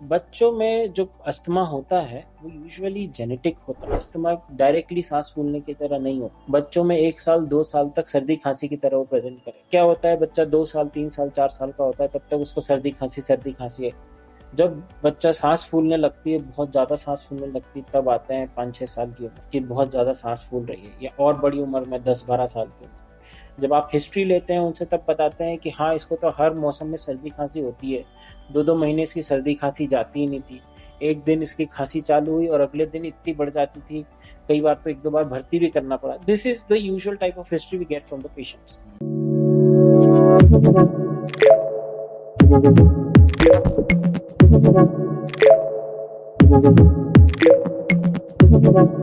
बच्चों में जो अस्थमा होता है वो यूजुअली जेनेटिक होता है। अस्थमा डायरेक्टली सांस फूलने की तरह नहीं होता। बच्चों में 1 साल 2 साल तक सर्दी खांसी की तरह वो प्रेजेंट करे। क्या होता है, बच्चा 2 साल 3 साल 4 साल का होता है तब तक उसको सर्दी खांसी है। जब बच्चा सांस फूलने लगती है, बहुत ज्यादा सांस फूलने लगती है, तब आते हैं 5-6 साल की उम्र कि बहुत ज्यादा सांस फूल रही है, या और बड़ी उम्र में 10-12 साल की उम्र। जब आप हिस्ट्री लेते हैं उनसे तब बताते हैं कि हाँ, इसको तो हर मौसम में सर्दी खांसी होती है। 2-2 महीने इसकी सर्दी खांसी जाती ही नहीं थी। एक दिन इसकी खांसी चालू हुई और अगले दिन इतनी बढ़ जाती थी, कई बार तो 1-2 बार भर्ती भी करना पड़ा। This is the usual type of history we get from the patients.